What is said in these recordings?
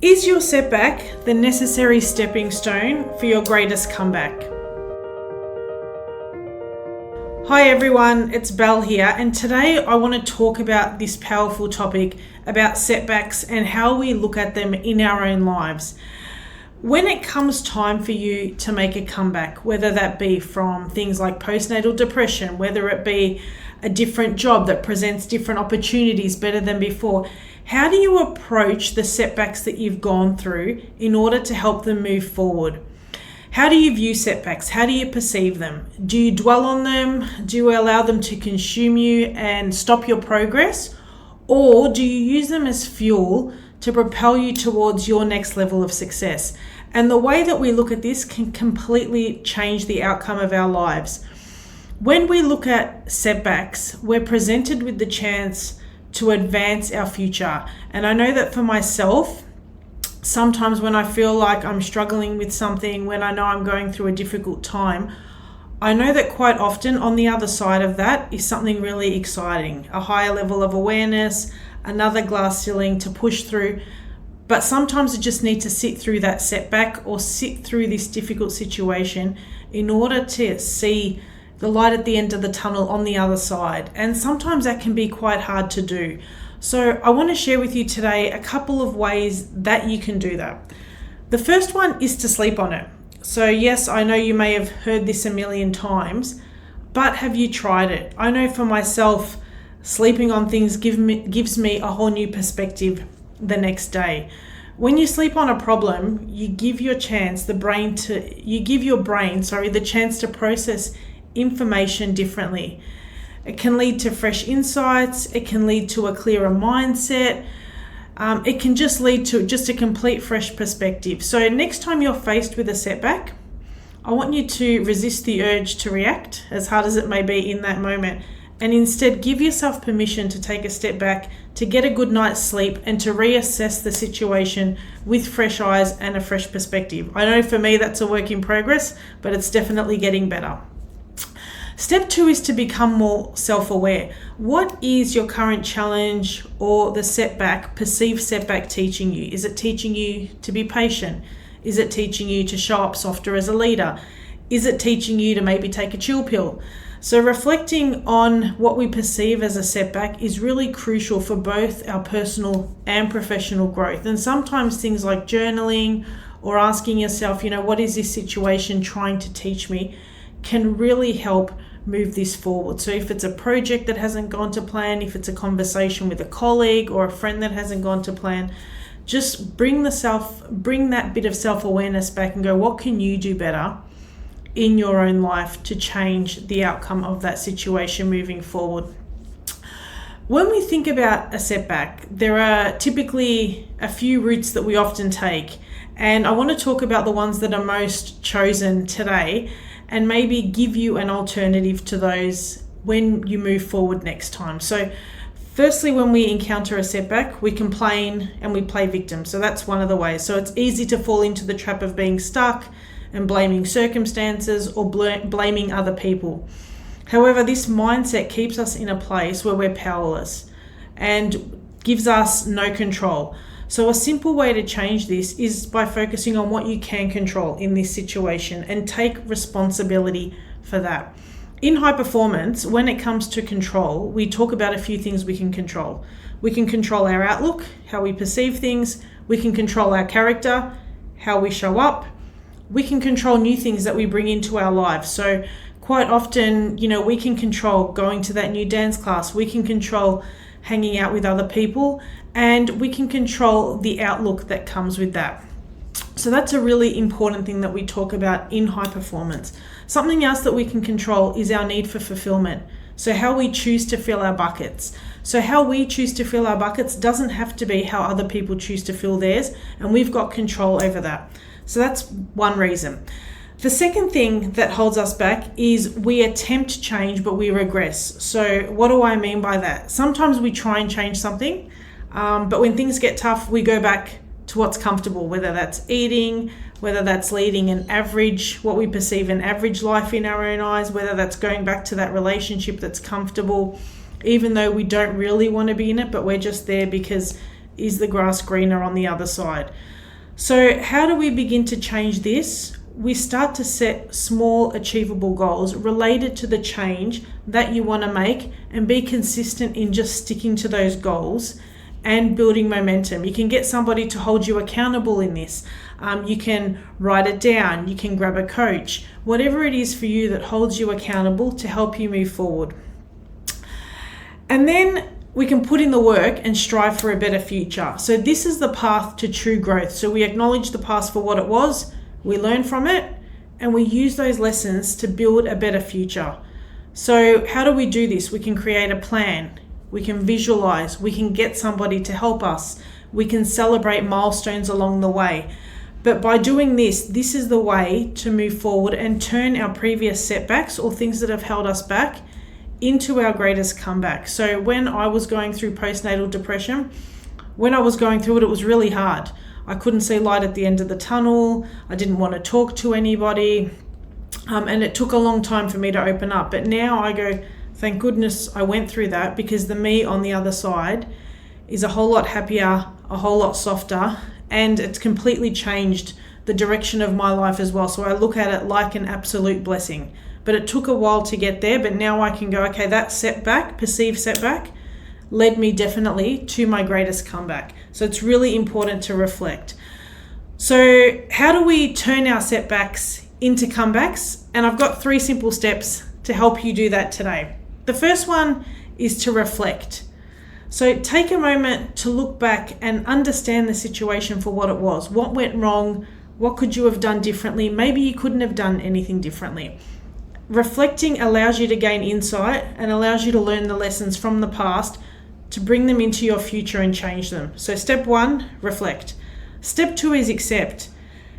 Is your setback the necessary stepping stone for your greatest comeback? Hi everyone, it's Belle here, and today I want to talk about this powerful topic about setbacks and how we look at them in our own lives. When it comes time for you to make a comeback, whether that be from things like postnatal depression, whether it be a different job that presents different opportunities better than before, how do you approach the setbacks that you've gone through in order to help them move forward? How do you view setbacks? How do you perceive them? Do you dwell on them? Do you allow them to consume you and stop your progress? Or do you use them as fuel to propel you towards your next level of success? And the way that we look at this can completely change the outcome of our lives. When we look at setbacks, we're presented with the chance to advance our future. And I know that for myself, sometimes when I feel like I'm struggling with something, when I know I'm going through a difficult time, I know that quite often on the other side of that is something really exciting, a higher level of awareness, another glass ceiling to push through. But sometimes I just need to sit through that setback or sit through this difficult situation in order to see the light at the end of the tunnel on the other side. And sometimes that can be quite hard to do. So I want to share with you today a couple of ways that you can do that. The first one is to sleep on it. So yes, I know you may have heard this a million times, but have you tried it? I know for myself, sleeping on things gives me a whole new perspective the next day. When you sleep on a problem, you give your brain the chance to process information differently. It can lead to fresh insights. It can lead to a clearer mindset. It can just lead to just a complete fresh perspective. So next time you're faced with a setback, I want you to resist the urge to react, as hard as it may be in that moment, and instead give yourself permission to take a step back, to get a good night's sleep, and to reassess the situation with fresh eyes and a fresh perspective. I know for me that's a work in progress, but it's definitely getting better. Step 2 is to become more self-aware. What is your current challenge or the perceived setback teaching you? Is it teaching you to be patient? Is it teaching you to show up softer as a leader? Is it teaching you to maybe take a chill pill? So reflecting on what we perceive as a setback is really crucial for both our personal and professional growth. And sometimes things like journaling or asking yourself, what is this situation trying to teach me, can really help move this forward. So if it's a project that hasn't gone to plan, if it's a conversation with a colleague or a friend that hasn't gone to plan, just bring that bit of self-awareness back and go, what can you do better in your own life to change the outcome of that situation moving forward? When we think about a setback, there are typically a few routes that we often take. And I want to talk about the ones that are most chosen today and maybe give you an alternative to those when you move forward next time. So firstly, when we encounter a setback, we complain and we play victim. So that's one of the ways. So it's easy to fall into the trap of being stuck and blaming circumstances or blaming other people. However, this mindset keeps us in a place where we're powerless and gives us no control. So a simple way to change this is by focusing on what you can control in this situation and take responsibility for that. In high performance, when it comes to control, we talk about a few things we can control. We can control our outlook, how we perceive things. We can control our character, how we show up. We can control new things that we bring into our lives. So quite often, we can control going to that new dance class. We can control hanging out with other people, and we can control the outlook that comes with that. So that's a really important thing that we talk about in high performance. Something else that we can control is our need for fulfillment. So how we choose to fill our buckets. So how we choose to fill our buckets doesn't have to be how other people choose to fill theirs, and we've got control over that. So that's one reason. The second thing that holds us back is we attempt change, but we regress. So what do I mean by that? Sometimes we try and change something, but when things get tough, we go back to what's comfortable, whether that's eating, whether that's leading what we perceive an average life in our own eyes, whether that's going back to that relationship that's comfortable, even though we don't really want to be in it, but we're just there because is the grass greener on the other side. So how do we begin to change this? We start to set small achievable goals related to the change that you want to make and be consistent in just sticking to those goals and building momentum. You can get somebody to hold you accountable in this. You can write it down. You can grab a coach. Whatever it is for you that holds you accountable to help you move forward. And then we can put in the work and strive for a better future. So this is the path to true growth. So we acknowledge the past for what it was, we learn from it, and we use those lessons to build a better future. So how do we do this? We can create a plan. We can visualize. We can get somebody to help us. We can celebrate milestones along the way. But by doing this is the way to move forward and turn our previous setbacks or things that have held us back into our greatest comeback. So when I was going through postnatal depression, when I was going through it, it was really hard. I couldn't see light at the end of the tunnel. I didn't want to talk to anybody. And it took a long time for me to open up. But now I go, thank goodness I went through that, because the me on the other side is a whole lot happier, a whole lot softer, and it's completely changed the direction of my life as well. So I look at it like an absolute blessing. But it took a while to get there, but now I can go, okay, that setback, perceived setback, led me definitely to my greatest comeback. So it's really important to reflect. So how do we turn our setbacks into comebacks? And I've got 3 simple steps to help you do that today. The first one is to reflect. So take a moment to look back and understand the situation for what it was. What went wrong? What could you have done differently? Maybe you couldn't have done anything differently. Reflecting allows you to gain insight and allows you to learn the lessons from the past to bring them into your future and change them. So step 1, reflect. Step 2 is accept.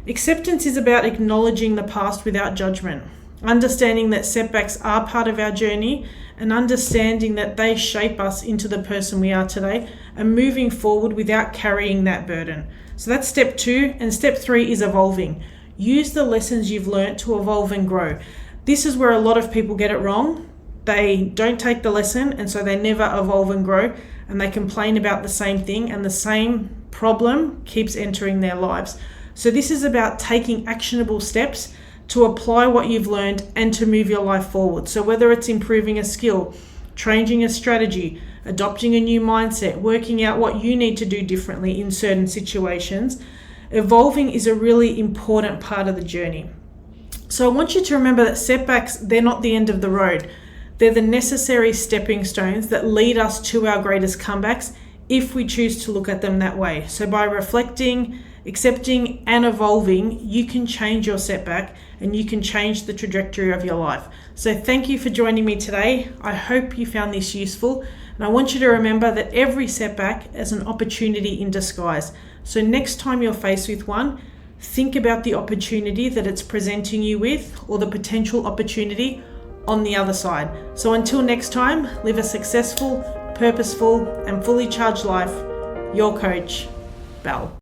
Acceptance is about acknowledging the past without judgment, understanding that setbacks are part of our journey and understanding that they shape us into the person we are today, and moving forward without carrying that burden. So that's step 2. And step 3 is evolving. Use the lessons you've learned to evolve and grow. This is where a lot of people get it wrong. They don't take the lesson, and so they never evolve and grow, and they complain about the same thing, and the same problem keeps entering their lives. So this is about taking actionable steps to apply what you've learned and to move your life forward. So whether it's improving a skill, changing a strategy, adopting a new mindset, working out what you need to do differently in certain situations, evolving is a really important part of the journey. So I want you to remember that setbacks, they're not the end of the road. They're the necessary stepping stones that lead us to our greatest comebacks if we choose to look at them that way. So by reflecting, accepting, and evolving, you can change your setback and you can change the trajectory of your life. So thank you for joining me today. I hope you found this useful. And I want you to remember that every setback is an opportunity in disguise. So next time you're faced with one, think about the opportunity that it's presenting you with, or the potential opportunity on the other side. So until next time, live a successful, purposeful, and fully charged life. Your coach, Belle.